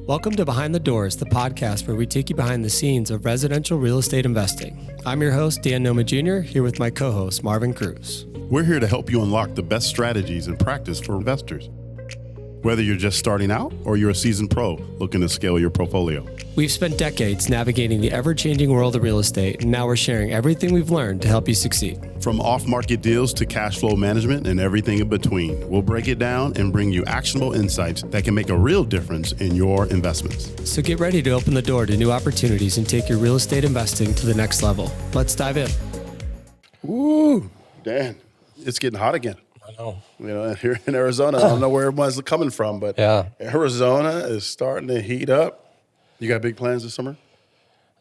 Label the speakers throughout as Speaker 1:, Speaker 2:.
Speaker 1: Welcome to Behind the Doors, the podcast where we take you behind the scenes of residential real estate investing. I'm your host, Dan Noma Jr., here with my co-host, Marvin Cruz.
Speaker 2: We're here to help you unlock the best strategies and practice for investors. Whether you're just starting out or you're a seasoned pro looking to scale your portfolio.
Speaker 1: We've spent decades navigating the ever-changing world of real estate, and now we're sharing everything we've learned to help you succeed.
Speaker 2: From off-market deals to cash flow management and everything in between, we'll break it down and bring you actionable insights that can make a real difference in your investments.
Speaker 1: So get ready to open the door to new opportunities and take your real estate investing to the next level. Let's dive in.
Speaker 2: Ooh, Dan, it's getting hot again.
Speaker 1: I know.
Speaker 2: You know, here in Arizona, I don't know where everyone's coming from, but
Speaker 1: yeah.
Speaker 2: Arizona is starting to heat up. You got big plans this summer?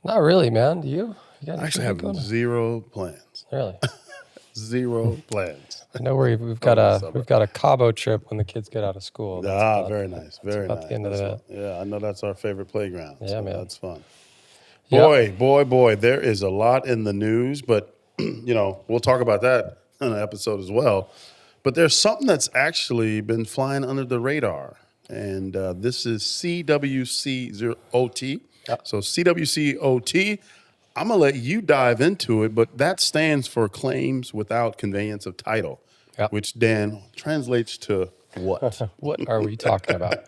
Speaker 1: Not really, man. Do you?
Speaker 2: I actually have zero plans.
Speaker 1: Really?
Speaker 2: Zero plans.
Speaker 1: I know we've got a Cabo trip when the kids get out of school.
Speaker 2: That's very nice. Very nice.
Speaker 1: The end of it.
Speaker 2: Yeah, I know that's our favorite playground.
Speaker 1: Yeah,
Speaker 2: so
Speaker 1: man.
Speaker 2: That's fun.
Speaker 1: Yep.
Speaker 2: Boy, there is a lot in the news, but you know, we'll talk about that in an episode as well. But there's something that's actually been flying under the radar, and this is CWCOT.
Speaker 1: Yep.
Speaker 2: So CWCOT, I'm going to let you dive into it, but that stands for Claims Without Conveyance of Title,
Speaker 1: Yep.
Speaker 2: which, Dan, translates to what?
Speaker 1: What are we talking about?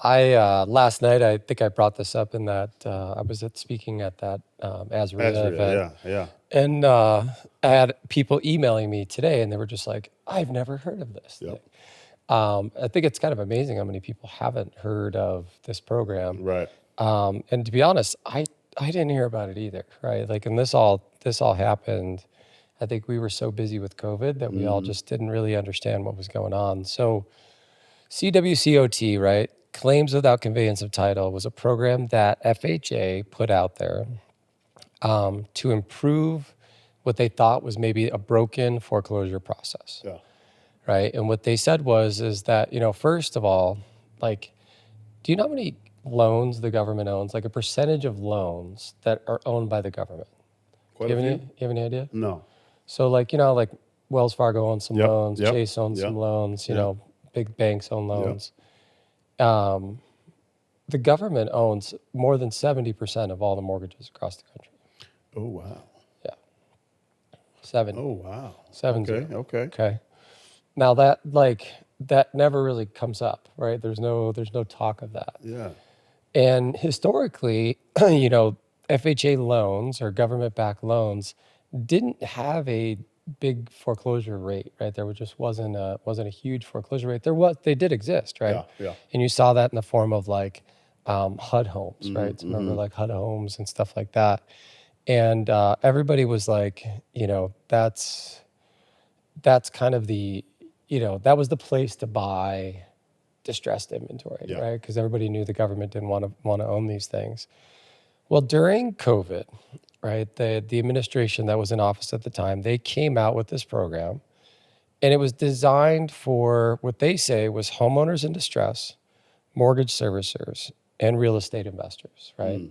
Speaker 1: Last night, I think I brought this up in that I was speaking at that Azria event.
Speaker 2: Yeah.
Speaker 1: And I had people emailing me today, and they were just like, I've never heard of this thing. I think it's kind of amazing how many people haven't heard of this program.
Speaker 2: Right.
Speaker 1: And to be honest, I didn't hear about it either, right? Like, and this all happened, I think we were so busy with COVID that we all just didn't really understand what was going on. So CWCOT, right? Claims Without Conveyance of Title was a program that FHA put out there to improve what they thought was maybe a broken foreclosure process.
Speaker 2: Yeah.
Speaker 1: Right. And what they said is that, you know, first of all, like, do you know how many loans the government owns? Like a percentage of loans that are owned by the government.
Speaker 2: Quite
Speaker 1: You
Speaker 2: a few?
Speaker 1: have any idea?
Speaker 2: No.
Speaker 1: So like, you know, like Wells Fargo owns some loans,
Speaker 2: Yep.
Speaker 1: Chase owns some loans, you know, big banks own loans. The government owns more than 70% of all the mortgages across the country.
Speaker 2: Oh, wow.
Speaker 1: Yeah. 70.
Speaker 2: Oh, wow.
Speaker 1: 70.
Speaker 2: Okay.
Speaker 1: Now that never really comes up, right? There's no talk of that.
Speaker 2: Yeah.
Speaker 1: And historically, you know, FHA loans or government-backed loans didn't have a big foreclosure rate, right? There just wasn't a huge foreclosure rate. They did exist, right?
Speaker 2: Yeah.
Speaker 1: And you saw that in the form of like HUD homes, right? So remember like HUD homes and stuff like that. And everybody was like, you know, that's kind of the, you know, that was the place to buy distressed inventory, right? Because everybody knew the government didn't want to own these things. Well, during COVID, right, the administration that was in office at the time, they came out with this program, and it was designed for what they say was homeowners in distress, mortgage servicers, and real estate investors, right?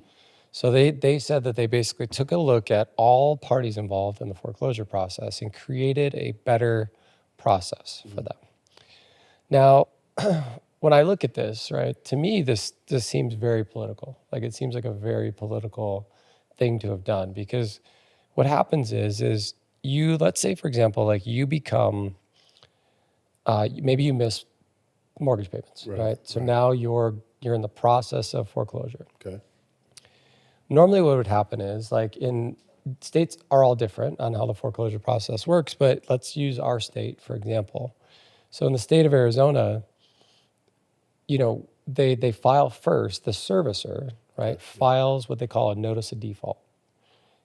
Speaker 1: So they said that they basically took a look at all parties involved in the foreclosure process and created a better process for them. Now, when I look at this, right, to me, this seems very political. Like, it seems like a very political thing to have done, because what happens is you, let's say, for example, like you become, maybe you miss mortgage payments, right? So now you're in the process of foreclosure.
Speaker 2: Okay.
Speaker 1: Normally what would happen is, like, in states are all different on how the foreclosure process works, but let's use our state, for example. So in the state of Arizona, you know, they file first, the servicer, right, files what they call a notice of default.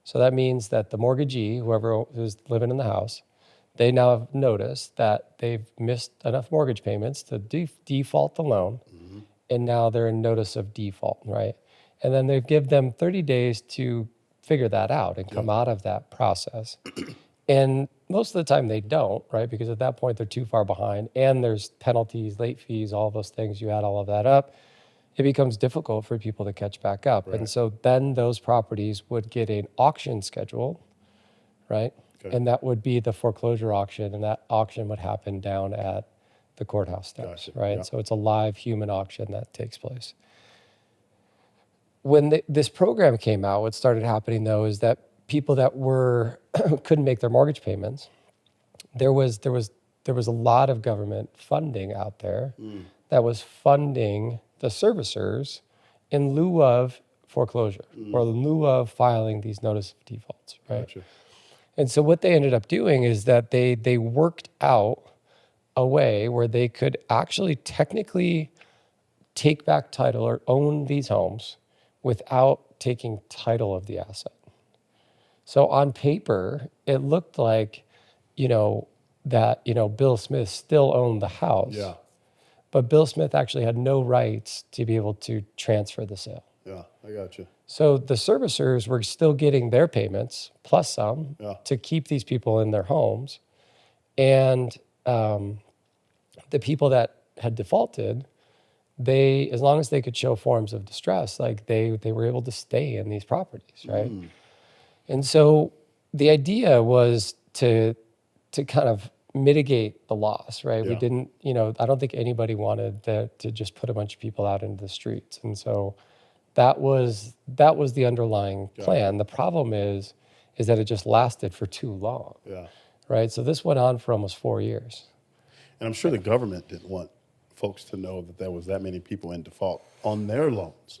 Speaker 1: So that means that the mortgagee, whoever is living in the house, they now have noticed that they've missed enough mortgage payments to default the loan, and now they're in notice of default, right? And then they give them 30 days to figure that out and come out of that process. And most of the time they don't, right? Because at that point they're too far behind, and there's penalties, late fees, all those things. You add all of that up, it becomes difficult for people to catch back up. And so then those properties would get an auction scheduled, right? And that would be the foreclosure auction, and that auction would happen down at the courthouse steps, right? So it's a live human auction that takes place. when this program came out, what started happening though is that people that were couldn't make their mortgage payments, there was a lot of government funding out there that was funding the servicers in lieu of foreclosure or in lieu of filing these notice of defaults, right?
Speaker 2: Gotcha.
Speaker 1: And so what they ended up doing is that they worked out a way where they could actually technically take back title or own these homes without taking title of the asset. So on paper, it looked like, that, Bill Smith still owned the house,
Speaker 2: Yeah.
Speaker 1: but Bill Smith actually had no rights to be able to transfer the sale.
Speaker 2: Yeah. I got you.
Speaker 1: So the servicers were still getting their payments plus some to keep these people in their homes. And the people that had defaulted, as long as they could show forms of distress, like they were able to stay in these properties, right? And so the idea was to kind of mitigate the loss, right? We
Speaker 2: Yeah.
Speaker 1: didn't, I don't think anybody wanted to just put a bunch of people out into the streets. And so that was the underlying plan. The problem is that it just lasted for too long,
Speaker 2: Yeah.
Speaker 1: right? So this went on for almost 4 years.
Speaker 2: And I'm sure the government didn't want folks to know that there was that many people in default on their loans.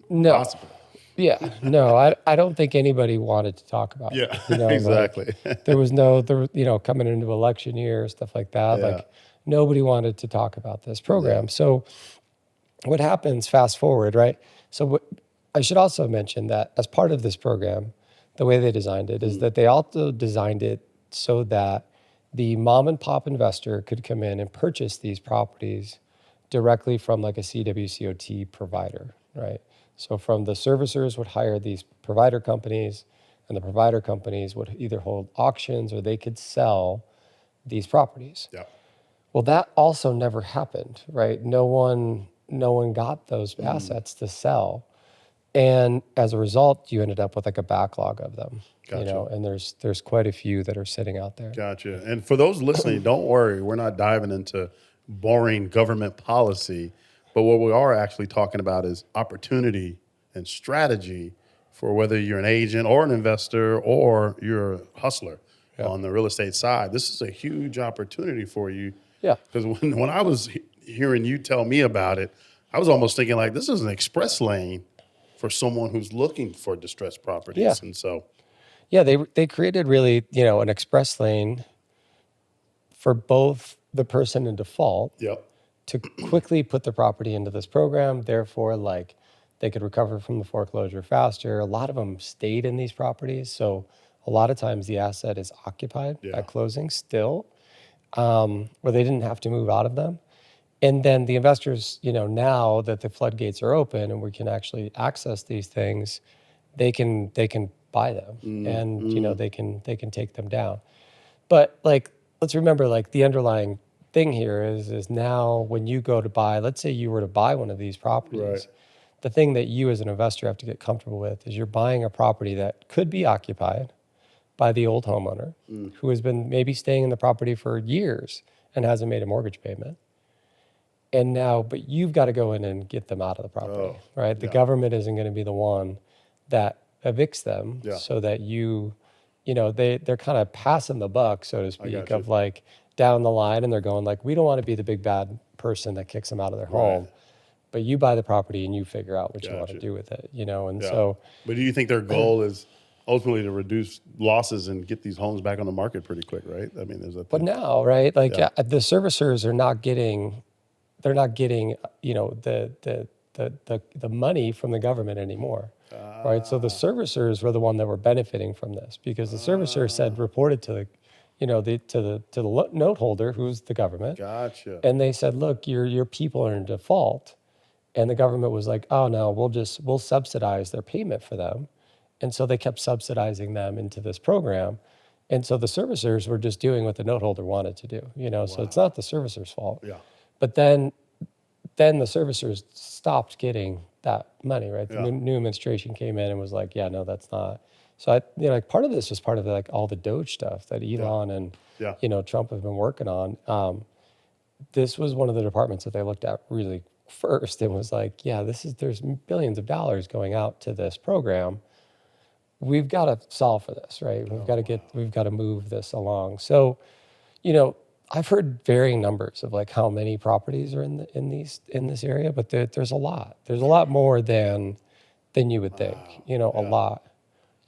Speaker 1: No.
Speaker 2: Possible.
Speaker 1: Yeah, no, I don't think anybody wanted to talk about it.
Speaker 2: Yeah, exactly.
Speaker 1: There was coming into election year, stuff like that.
Speaker 2: Yeah.
Speaker 1: Like nobody wanted to talk about this program. So what happens, fast forward, right? So I should also mention that as part of this program, the way they designed it is that they also designed it so that the mom and pop investor could come in and purchase these properties directly from like a CWCOT provider, right? So from the servicers would hire these provider companies, and the provider companies would either hold auctions or they could sell these properties.
Speaker 2: Yeah.
Speaker 1: Well, that also never happened, right? No one got those assets to sell. And as a result, you ended up with like a backlog of them,
Speaker 2: Gotcha.
Speaker 1: and there's quite a few that are sitting out there.
Speaker 2: Gotcha. And for those listening, don't worry, we're not diving into boring government policy, but what we are actually talking about is opportunity and strategy for whether you're an agent or an investor or you're a hustler on the real estate side. This is a huge opportunity for you.
Speaker 1: Yeah.
Speaker 2: Because when I was hearing you tell me about it, I was almost thinking like this is an express lane for someone who's looking for distressed properties.
Speaker 1: Yeah.
Speaker 2: And so,
Speaker 1: Yeah, they created really, an express lane for both the person in default
Speaker 2: yep.
Speaker 1: to quickly put the property into this program. Therefore, like they could recover from the foreclosure faster. A lot of them stayed in these properties. So a lot of times the asset is occupied at closing still, where they didn't have to move out of them. And then the investors, now that the floodgates are open and we can actually access these things, they can buy them and they can take them down. But like let's remember like the underlying thing here is now when you go to buy, let's say you were to buy one of these properties, the thing that you as an investor have to get comfortable with is you're buying a property that could be occupied by the old homeowner who has been maybe staying in the property for years and hasn't made a mortgage payment. And now, but you've got to go in and get them out of the property, right? The government isn't going to be the one that evicts them so that they're kind of passing the buck, so to speak, of like down the line. And they're going like, we don't want to be the big bad person that kicks them out of their home, but you buy the property and you figure out what you want to do with it, And so,
Speaker 2: but do you think their goal is ultimately to reduce losses and get these homes back on the market pretty quick, right? I mean, there's a thing.
Speaker 1: But now, right? Like the servicers are not getting, they're not getting, the money from the government anymore, right? So the servicers were the one that were benefiting from this because the servicer said reported to the note holder, who's the government.
Speaker 2: Gotcha.
Speaker 1: And they said, look, your people are in default, and the government was like, oh no, we'll subsidize their payment for them, and so they kept subsidizing them into this program. And so the servicers were just doing what the note holder wanted to do, So it's not the servicer's fault.
Speaker 2: Yeah.
Speaker 1: But then the servicers stopped getting that money, right? The new administration came in and was like, yeah, no, that's not. So like part of this was part of like all the Doge stuff that Elon and Trump have been working on. This was one of the departments that they looked at really first and was like, yeah, there's billions of dollars going out to this program. We've got to solve for this, right? We've got to move this along. So, you know, I've heard varying numbers of like how many properties are in this area, but there's a lot. There's a lot more than you would think. You know, a
Speaker 2: Yeah.
Speaker 1: lot.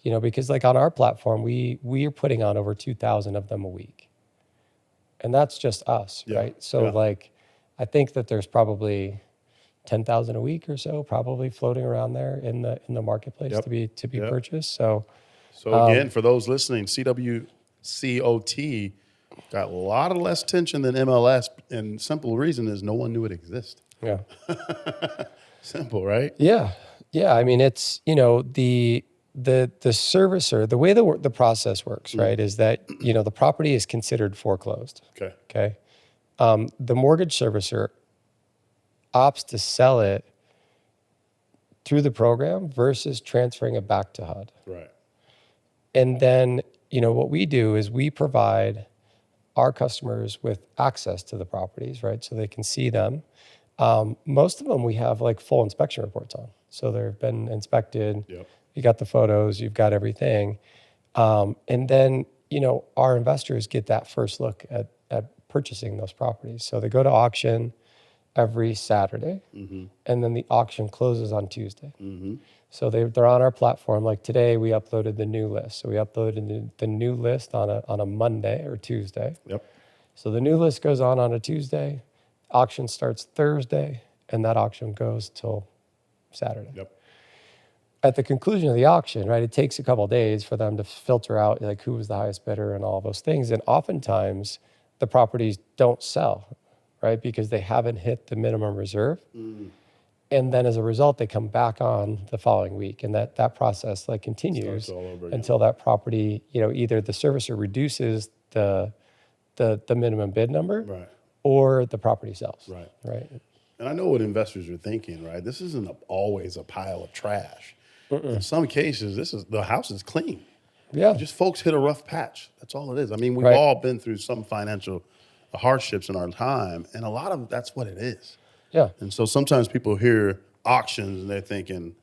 Speaker 1: You know, because like on our platform, we are putting on over 2,000 of them a week, and that's just us,
Speaker 2: Yeah.
Speaker 1: right? So
Speaker 2: Yeah.
Speaker 1: like, I think that there's probably 10,000 a week or so, probably floating around there in the marketplace
Speaker 2: Yep.
Speaker 1: to be
Speaker 2: Yep.
Speaker 1: purchased. So
Speaker 2: So again, for those listening, CWCOT got a lot of less tension than MLS, and simple reason is no one knew it existed.
Speaker 1: yeah,
Speaker 2: Simple, right?
Speaker 1: yeah, yeah. I mean, it's the servicer, the way the process works, right, is that the property is considered foreclosed.
Speaker 2: Okay.
Speaker 1: Okay, the mortgage servicer opts to sell it through the program versus transferring it back to HUD.
Speaker 2: Right.
Speaker 1: And then, what we do is we provide our customers with access to the properties, right? So they can see them. Most of them we have like full inspection reports on. So they've been inspected.
Speaker 2: Yep.
Speaker 1: You got the photos, you've got everything. And then, our investors get that first look at purchasing those properties. So they go to auction every Saturday, and then the auction closes on Tuesday. So they're on our platform. Like today, we uploaded the new list. So we uploaded the new list on a Monday or Tuesday.
Speaker 2: Yep.
Speaker 1: So the new list goes on a Tuesday. Auction starts Thursday, and that auction goes till Saturday.
Speaker 2: Yep.
Speaker 1: At the conclusion of the auction, right, it takes a couple of days for them to filter out like who was the highest bidder and all those things. And oftentimes, the properties don't sell, right, because they haven't hit the minimum reserve. And then as a result, they come back on the following week, and that process like continues
Speaker 2: Starts all over again.
Speaker 1: until that property, either the servicer reduces the minimum bid number,
Speaker 2: Right.
Speaker 1: or the property sells.
Speaker 2: Right.
Speaker 1: Right.
Speaker 2: And I know what investors are thinking, right? This isn't always a pile of trash. In some cases, the house is clean.
Speaker 1: Yeah.
Speaker 2: Just folks hit a rough patch. That's all it is. I mean, we've
Speaker 1: Right.
Speaker 2: all been through some financial hardships in our time, and a lot of that's what it is.
Speaker 1: Yeah.
Speaker 2: And so sometimes people hear auctions and they're thinking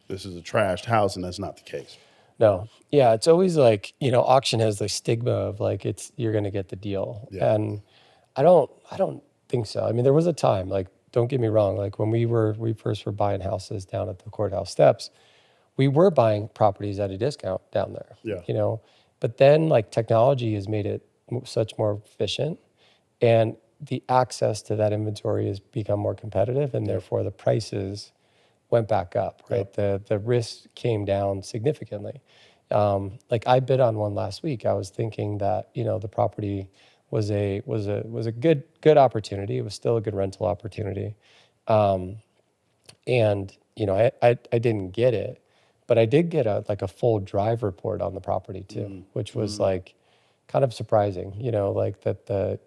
Speaker 2: this is a trashed house, and that's not the case.
Speaker 1: No. Yeah. It's always like, auction has the stigma of like you're gonna get the deal.
Speaker 2: Yeah.
Speaker 1: And I don't think so. I mean, there was a time, like, don't get me wrong, like when we first were buying houses down at the courthouse steps, we were buying properties at a discount down there.
Speaker 2: Yeah.
Speaker 1: But then like technology has made it such more efficient, and the access to that inventory has become more competitive, and therefore the prices went back up, right? The risk came down significantly. Like I bid on one last week. I was thinking that the property was a good opportunity. It was still a good rental opportunity, and I didn't get it, but I did get a full drive report on the property too, which was like kind of surprising. Like that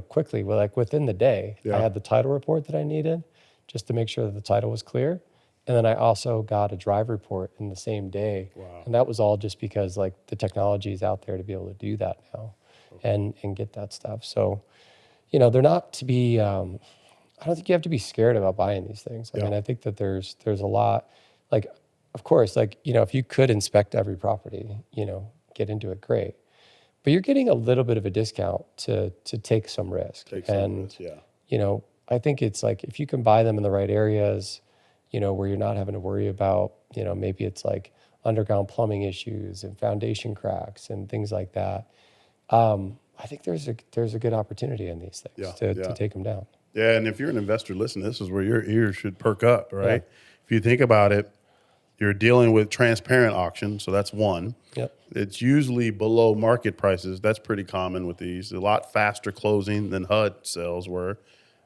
Speaker 1: quickly, well, like within the day, I
Speaker 2: Yeah.
Speaker 1: had the title report that I needed just to make sure that the title was clear. And then I also got a drive report in the same day.
Speaker 2: Wow.
Speaker 1: And that was all just because like the technology is out there to be able to do that now and get that stuff. So, they're not to be, I don't think you have to be scared about buying these things. I
Speaker 2: Yeah.
Speaker 1: mean, I think that there's a lot, like, of course, like, if you could inspect every property, get into it, great. But you're getting a little bit of a discount to take some risk.
Speaker 2: Take some
Speaker 1: And,
Speaker 2: risk, yeah.
Speaker 1: I think it's like if you can buy them in the right areas, where you're not having to worry about, maybe it's like underground plumbing issues and foundation cracks and things like that. I think there's a good opportunity in these things
Speaker 2: Yeah,
Speaker 1: to
Speaker 2: yeah.
Speaker 1: take them down.
Speaker 2: Yeah, and if you're an investor, listen, this is where your ears should perk up, right?
Speaker 1: Yeah.
Speaker 2: If you think about it, you're dealing with transparent auction, so that's one.
Speaker 1: Yep.
Speaker 2: It's usually below market prices. That's pretty common with these. A lot faster closing than HUD sales were.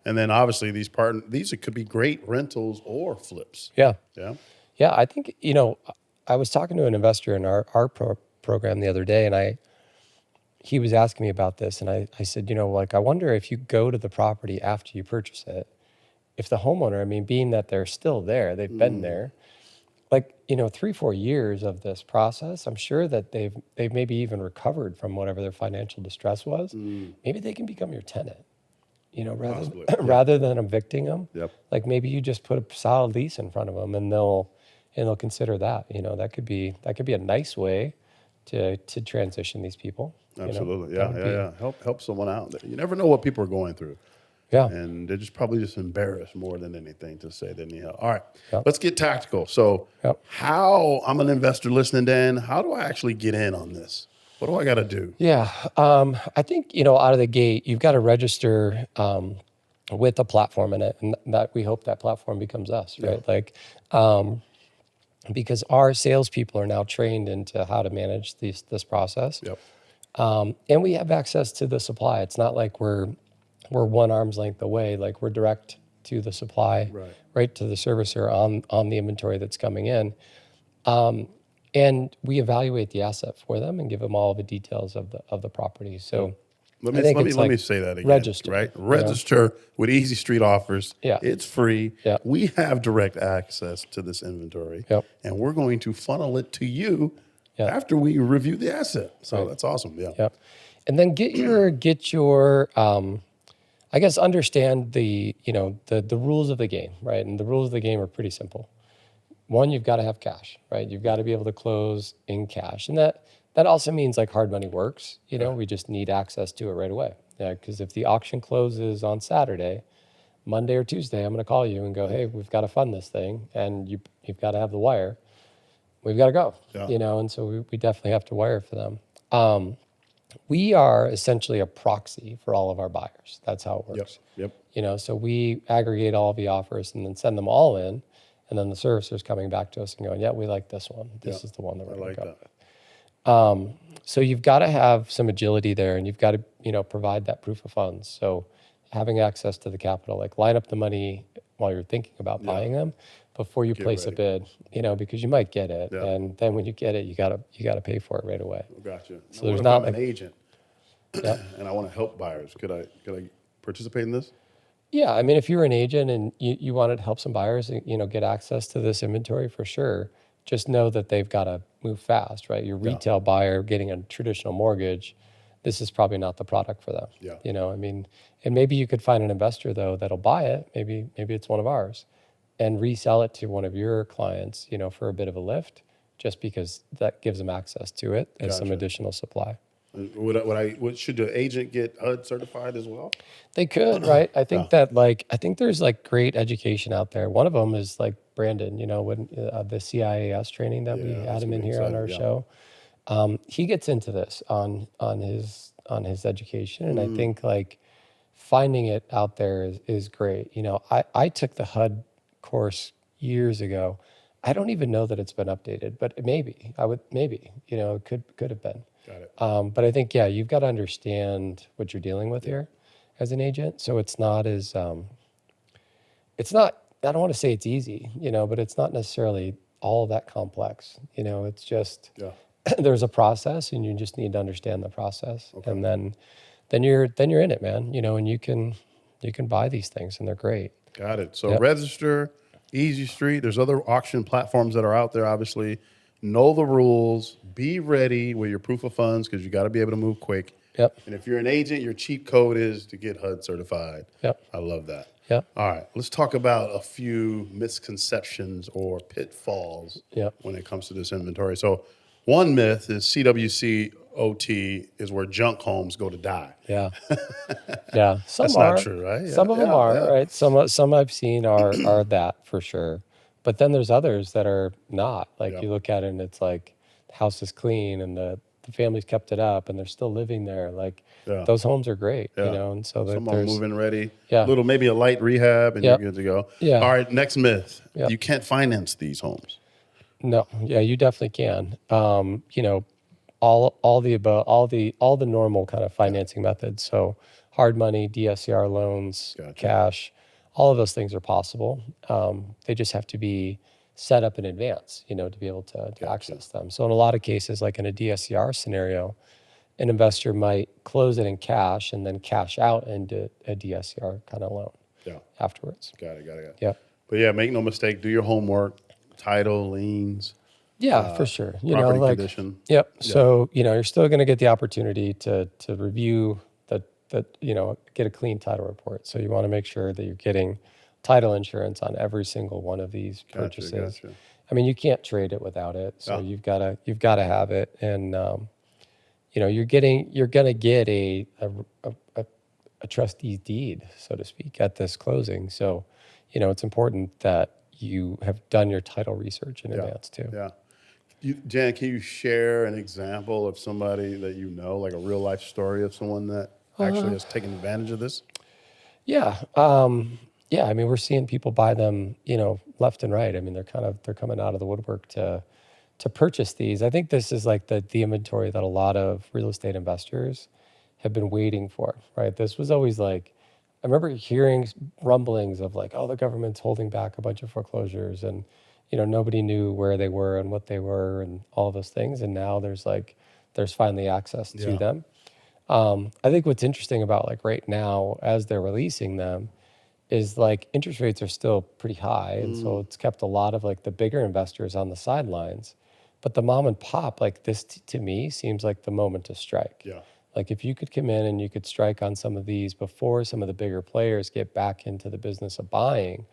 Speaker 2: And then obviously these could be great rentals or flips.
Speaker 1: Yeah.
Speaker 2: Yeah.
Speaker 1: Yeah. I think, I was talking to an investor in our program the other day, and he was asking me about this. And I said, like, I wonder if you go to the property after you purchase it, if the homeowner, I mean, being that they're still there, they've been there, like, 3-4 years of this process, I'm sure that they've maybe even recovered from whatever their financial distress was. Maybe they can become your tenant. rather
Speaker 2: Possibly. Yeah.
Speaker 1: rather than evicting them,
Speaker 2: Yep.
Speaker 1: like maybe you just put a solid lease in front of them, and they'll consider that. That could be a nice way to transition these people.
Speaker 2: Absolutely.
Speaker 1: That
Speaker 2: Yeah.
Speaker 1: would
Speaker 2: Yeah.
Speaker 1: be
Speaker 2: Yeah. Help someone out. You never know what people are going through.
Speaker 1: yeah,
Speaker 2: And they're just probably just embarrassed more than anything to say they need help. All right,
Speaker 1: yeah,
Speaker 2: let's get tactical. So,
Speaker 1: yeah.
Speaker 2: how I'm an investor listening, Dan, how do I actually get in on this? What do I got to do?
Speaker 1: Yeah, I think out of the gate, you've got to register with a platform in it, and that we hope that platform becomes us,
Speaker 2: Yeah.
Speaker 1: right? Like, because our salespeople are now trained into how to manage this process,
Speaker 2: Yep.
Speaker 1: and we have access to the supply. It's not like we're one arm's length away; like we're direct to the supply,
Speaker 2: Right.
Speaker 1: right to the servicer on the inventory that's coming in. And we evaluate the asset for them and give them all the details of the property.
Speaker 2: Yep.
Speaker 1: So
Speaker 2: Let
Speaker 1: I
Speaker 2: me
Speaker 1: think
Speaker 2: let me
Speaker 1: it's
Speaker 2: let me
Speaker 1: like
Speaker 2: say that again,
Speaker 1: register,
Speaker 2: right? Register with Easy Street Offers.
Speaker 1: Yeah.
Speaker 2: It's free.
Speaker 1: Yeah.
Speaker 2: We have direct access to this inventory,
Speaker 1: Yep.
Speaker 2: and we're going to funnel it to you
Speaker 1: Yeah.
Speaker 2: after we review the asset. So
Speaker 1: Right.
Speaker 2: that's awesome. Yeah.
Speaker 1: Yep. And then get your I guess understand the rules of the game, right? And the rules of the game are pretty simple. One, you've got to have cash, right? You've got to be able to close in cash. And that also means like hard money works. We just need access to it right away. Yeah, because if the auction closes on Saturday, Monday or Tuesday, I'm going to call you and go, hey, we've got to fund this thing, and you've got to have the wire. We've got to go,
Speaker 2: Yeah.
Speaker 1: and so we definitely have to wire for them. We are essentially a proxy for all of our buyers. That's how it
Speaker 2: Yep.
Speaker 1: works.
Speaker 2: Yep.
Speaker 1: So we aggregate all the offers and then send them all in, and then the servicer's coming back to us and going, yeah, we like this one. This
Speaker 2: Yeah.
Speaker 1: is the one that we're
Speaker 2: I
Speaker 1: going
Speaker 2: like
Speaker 1: to go
Speaker 2: that.
Speaker 1: with. So you've got to have some agility there, and you've got to provide that proof of funds. So having access to the capital, like line up the money while you're thinking about
Speaker 2: Yeah.
Speaker 1: buying them before you
Speaker 2: Get
Speaker 1: place
Speaker 2: ready.
Speaker 1: a bid, because you might get it,
Speaker 2: Yeah.
Speaker 1: and then when you get it, you gotta pay for it right away.
Speaker 2: Gotcha. Now,
Speaker 1: So
Speaker 2: what
Speaker 1: there's
Speaker 2: if
Speaker 1: not
Speaker 2: I'm an
Speaker 1: like
Speaker 2: agent
Speaker 1: yeah.
Speaker 2: and I want to help buyers? Could I participate in this?
Speaker 1: Yeah, I mean, if you're an agent and you wanted to help some buyers, get access to this inventory for sure, just know that they've got to move fast, right? Your
Speaker 2: Yeah.
Speaker 1: retail buyer getting a traditional mortgage, this is probably not the product for them.
Speaker 2: Yeah.
Speaker 1: I mean, and maybe you could find an investor though that'll buy it. Maybe it's one of ours, and resell it to one of your clients, for a bit of a lift, just because that gives them access to it as some
Speaker 2: Gotcha.
Speaker 1: additional supply.
Speaker 2: And should the agent get HUD certified as well?
Speaker 1: They could, right? I
Speaker 2: Yeah.
Speaker 1: think I think there's like great education out there. One of them is like Brandon, when the CIAS training that we
Speaker 2: Yeah,
Speaker 1: had
Speaker 2: that's
Speaker 1: him
Speaker 2: gonna
Speaker 1: in
Speaker 2: be
Speaker 1: here on
Speaker 2: exciting.
Speaker 1: our
Speaker 2: Yeah.
Speaker 1: show. He gets into this on his education, and I think like finding it out there is great. I took the HUD course years ago. I don't even know that it's been updated, but maybe it could have been.
Speaker 2: Got it.
Speaker 1: But I think, yeah, you've got to understand what you're dealing with here as an agent. So it's not I don't want to say it's easy, but it's not necessarily all that complex. It's just
Speaker 2: Yeah.
Speaker 1: there's a process, and you just need to understand the process.
Speaker 2: Okay.
Speaker 1: And then you're in it, man, and you can buy these things, and they're great.
Speaker 2: Got it. So
Speaker 1: Yep.
Speaker 2: register, Easy Street. There's other auction platforms that are out there, obviously. Know the rules. Be ready with your proof of funds because you got to be able to move quick.
Speaker 1: Yep.
Speaker 2: And if you're an agent, your cheat code is to get HUD certified.
Speaker 1: Yep.
Speaker 2: I love that.
Speaker 1: Yep.
Speaker 2: All right, let's talk about a few misconceptions or pitfalls
Speaker 1: Yep.
Speaker 2: when it comes to this inventory. So, one myth is CWCOT is where junk homes go to die.
Speaker 1: Yeah. Yeah.
Speaker 2: That's
Speaker 1: Some
Speaker 2: not
Speaker 1: are.
Speaker 2: true, right?
Speaker 1: Some of them
Speaker 2: Yeah,
Speaker 1: are,
Speaker 2: yeah.
Speaker 1: right? Some I've seen are that for sure. But then there's others that are not. Like
Speaker 2: Yeah.
Speaker 1: you look at it and it's like the house is clean and the family's kept it up and they're still living there. Like
Speaker 2: Yeah.
Speaker 1: those homes are great,
Speaker 2: Yeah.
Speaker 1: and so
Speaker 2: Some are
Speaker 1: there's
Speaker 2: move-in ready.
Speaker 1: yeah.
Speaker 2: Little, maybe a light rehab, and
Speaker 1: Yep.
Speaker 2: you're good to go.
Speaker 1: Yeah.
Speaker 2: All right, next myth.
Speaker 1: Yep.
Speaker 2: You can't finance these homes.
Speaker 1: No, yeah, you definitely can. All the above, all the normal kind of financing methods. So hard money, DSCR loans,
Speaker 2: Gotcha.
Speaker 1: cash, all of those things are possible. They just have to be set up in advance, to be able to access them. So in a lot of cases, like in a DSCR scenario, an investor might close it in cash and then cash out into a DSCR kind of loan
Speaker 2: Yeah.
Speaker 1: afterwards.
Speaker 2: Got it.
Speaker 1: Yep.
Speaker 2: But yeah, make no mistake. Do your homework. Title, liens,
Speaker 1: Yeah, for sure.
Speaker 2: property condition.
Speaker 1: Yep.
Speaker 2: Yeah.
Speaker 1: So, you're still going to get the opportunity to review the get a clean title report. So you want to make sure that you're getting title insurance on every single one of these
Speaker 2: Gotcha,
Speaker 1: purchases.
Speaker 2: gotcha.
Speaker 1: I mean, you can't trade it without it. So
Speaker 2: Yeah,
Speaker 1: you've gotta have it, and you're gonna get a, a trustee's deed, so to speak, at this closing. So, it's important that you have done your title research in
Speaker 2: yeah,
Speaker 1: advance too.
Speaker 2: yeah. Jan, can you share an example of somebody that you know, like a real life story of someone that actually has taken advantage of this?
Speaker 1: Yeah. Yeah. I mean, we're seeing people buy them, left and right. I mean, they're coming out of the woodwork to purchase these. I think this is like the inventory that a lot of real estate investors have been waiting for, right? This was always like, I remember hearing rumblings of like, oh, the government's holding back a bunch of foreclosures, and, nobody knew where they were and what they were and all those things. And now there's finally access to
Speaker 2: Yeah.
Speaker 1: them. I think what's interesting about like right now, as they're releasing them, is like interest rates are still pretty high, and so it's kept a lot of like the bigger investors on the sidelines. But the mom and pop, like this, to me, seems like the moment to strike.
Speaker 2: Yeah.
Speaker 1: Like if you could come in and you could strike on some of these before some of the bigger players get back into the business of buying,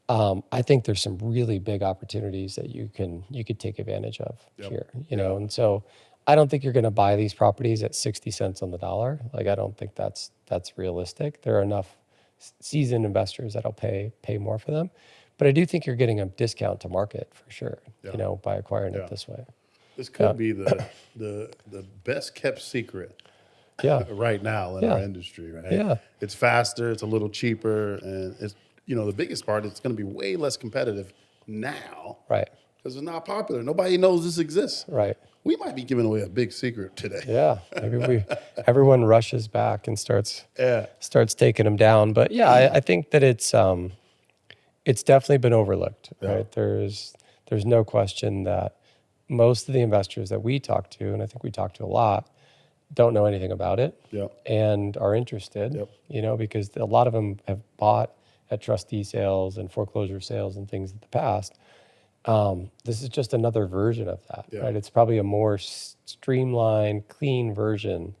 Speaker 1: I think there's some really big opportunities that you could take advantage of
Speaker 2: Yep.
Speaker 1: here,
Speaker 2: Yeah.
Speaker 1: and so I don't think you're going to buy these properties at 60 cents on the dollar. Like I don't think that's realistic. There are enough seasoned investors that'll pay more for them, but I do think you're getting a discount to market for sure,
Speaker 2: Yeah.
Speaker 1: by acquiring it
Speaker 2: Yeah.
Speaker 1: this way.
Speaker 2: This
Speaker 1: Yeah,
Speaker 2: could be the best kept secret
Speaker 1: yeah,
Speaker 2: right now in our
Speaker 1: yeah,
Speaker 2: industry, right?
Speaker 1: yeah.
Speaker 2: It's faster, it's a little cheaper, and it's the biggest part, it's going to be way less competitive now
Speaker 1: Right,
Speaker 2: because it's not popular. Nobody knows this exists.
Speaker 1: right.
Speaker 2: We might be giving away a big secret today.
Speaker 1: Yeah, maybe everyone rushes back and
Speaker 2: Yeah.
Speaker 1: starts taking them down. But yeah, I think that it's definitely been overlooked,
Speaker 2: Yeah.
Speaker 1: right? There's no question that most of the investors that we talk to, and I think we talk to a lot, don't know anything about it
Speaker 2: Yep.
Speaker 1: and are interested,
Speaker 2: Yep.
Speaker 1: because a lot of them have bought at trustee sales and foreclosure sales and things in the past. This is just another version of that,
Speaker 2: Yeah.
Speaker 1: right? It's probably a more streamlined, clean version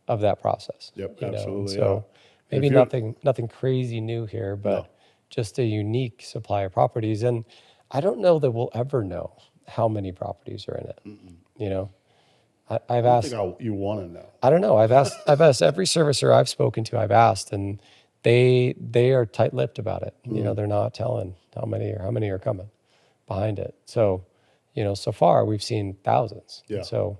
Speaker 1: of that process,
Speaker 2: Yep.
Speaker 1: and
Speaker 2: Absolutely. Yeah.
Speaker 1: so
Speaker 2: And
Speaker 1: maybe
Speaker 2: if you're
Speaker 1: nothing crazy new here,
Speaker 2: no,
Speaker 1: but just a unique supply of properties. And I don't know that we'll ever know how many properties are in it. You know, I've
Speaker 2: I don't think
Speaker 1: asked,
Speaker 2: you want to know.
Speaker 1: I don't know. I've asked every servicer I've spoken to. I've asked, and they are tight-lipped about it. They're not telling how many are coming behind it. So, so far we've seen thousands,
Speaker 2: Yeah.
Speaker 1: and so,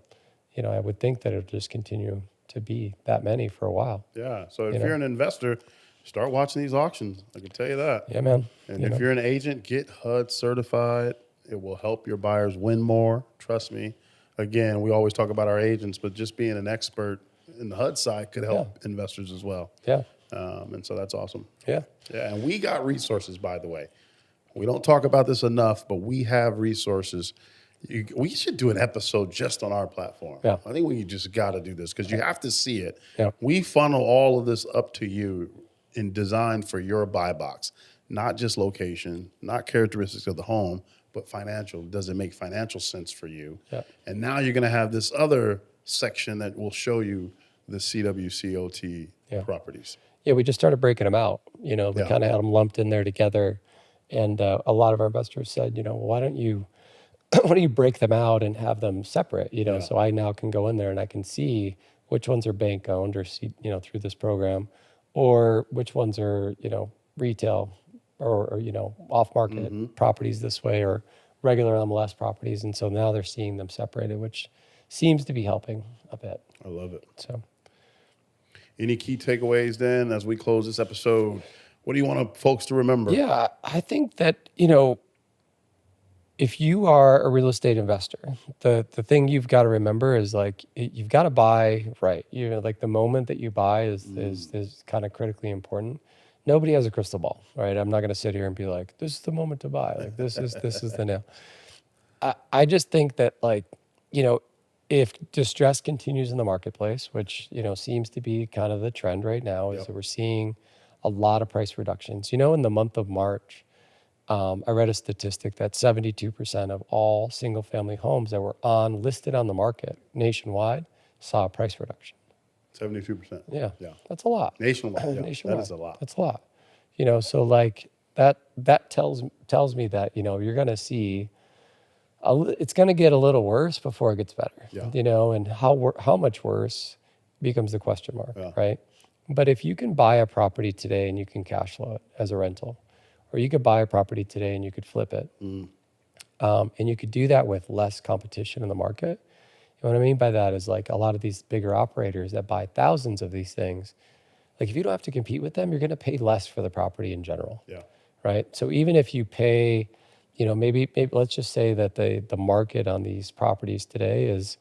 Speaker 1: I would think that it'll just continue to be that many for a while.
Speaker 2: Yeah. So
Speaker 1: You
Speaker 2: if you're
Speaker 1: know,
Speaker 2: an investor, start watching these auctions. I can tell you that.
Speaker 1: yeah, man.
Speaker 2: And if you're an agent, get HUD certified. It will help your buyers win more. Trust me. Again, we always talk about our agents, but just being an expert in the HUD side could
Speaker 1: Yeah,
Speaker 2: help investors as well.
Speaker 1: yeah,
Speaker 2: And so that's awesome.
Speaker 1: yeah,
Speaker 2: Yeah, and we got resources, by the way. We don't talk about this enough, but we have resources. We should do an episode just on our platform.
Speaker 1: yeah,
Speaker 2: I think we just got to do this because you have to see it.
Speaker 1: yeah,
Speaker 2: We funnel all of this up to you in design for your buy box, not just location, not characteristics of the home, but financial. Does it make financial sense for you?
Speaker 1: yeah.
Speaker 2: And now you're going to have this other section that will show you the CWCOT
Speaker 1: Yeah.
Speaker 2: properties.
Speaker 1: Yeah, we just started breaking them out. We
Speaker 2: Yeah.
Speaker 1: kind of had them lumped in there together, and a lot of our investors said, why don't you why don't you break them out and have them separate?
Speaker 2: Yeah.
Speaker 1: So I now can go in there and I can see which ones are bank owned or through this program, or which ones are retail or off market properties this way, or regular MLS properties, and so now they're seeing them separated, which seems to be helping a bit.
Speaker 2: I love it.
Speaker 1: So.
Speaker 2: Any key takeaways then as we close this episode? What do you want folks to remember?
Speaker 1: Yeah, I think that, if you are a real estate investor, the thing you've got to remember is like you've got to buy right. Like the moment that you buy is kind of critically important. Nobody has a crystal ball, right? I'm not going to sit here and be like, this is the moment to buy. Like this is the nail. I just think that like, if distress continues in the marketplace, which, seems to be kind of the trend right now, is
Speaker 2: Yep.
Speaker 1: that we're seeing a lot of price reductions. In the month of March, I read a statistic that 72% of all single family homes that were listed on the market nationwide saw a price reduction.
Speaker 2: 72%.
Speaker 1: Yeah,
Speaker 2: Yeah.
Speaker 1: that's a lot.
Speaker 2: Nationwide. Yeah.
Speaker 1: Nationwide.
Speaker 2: That is a lot.
Speaker 1: That's a lot. So like that tells me that, you're going to see it's going to get a little worse before it gets better.
Speaker 2: Yeah.
Speaker 1: And how much worse becomes the question mark,
Speaker 2: Yeah.
Speaker 1: right? But if you can buy a property today and you can cash flow it as a rental, or you could buy a property today and you could flip it, and you could do that with less competition in the market. What I mean by that is like a lot of these bigger operators that buy thousands of these things, like if you don't have to compete with them, you're going to pay less for the property in general.
Speaker 2: Yeah.
Speaker 1: Right. So even if you pay, maybe let's just say that the market on these properties today is,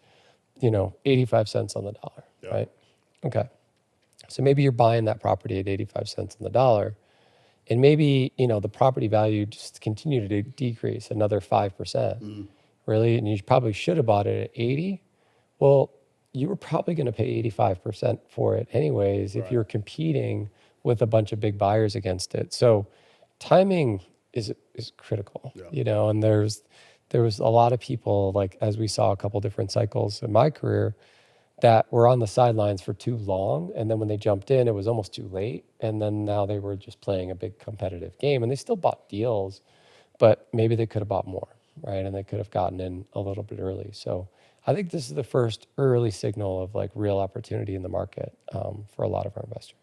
Speaker 1: 85 cents on the dollar.
Speaker 2: Yeah.
Speaker 1: Right. Okay. So maybe you're buying that property at 85 cents on the dollar, and maybe, the property value just continue to decrease another 5%, really. And you probably should have bought it at 80. Well, you were probably going to pay 85% for it anyways if
Speaker 2: Right.
Speaker 1: you're competing with a bunch of big buyers against it. So timing is critical,
Speaker 2: Yeah.
Speaker 1: and there was a lot of people, like as we saw a couple different cycles in my career, that were on the sidelines for too long, and then when they jumped in, it was almost too late, and then now they were just playing a big competitive game, and they still bought deals, but maybe they could have bought more, right? And they could have gotten in a little bit early. So I think this is the first early signal of like real opportunity in the market for a lot of our investors.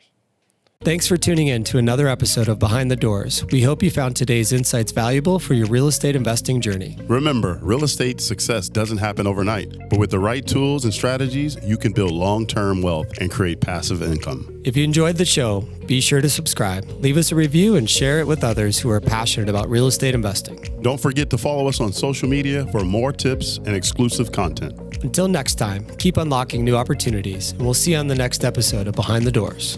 Speaker 1: Thanks for tuning in to another episode of Behind the Doors. We hope you found today's insights valuable for your real estate investing journey.
Speaker 2: Remember, real estate success doesn't happen overnight, but with the right tools and strategies, you can build long-term wealth and create passive income.
Speaker 1: If you enjoyed the show, be sure to subscribe, leave us a review, and share it with others who are passionate about real estate investing.
Speaker 2: Don't forget to follow us on social media for more tips and exclusive content.
Speaker 1: Until next time, keep unlocking new opportunities, and we'll see you on the next episode of Behind the Doors.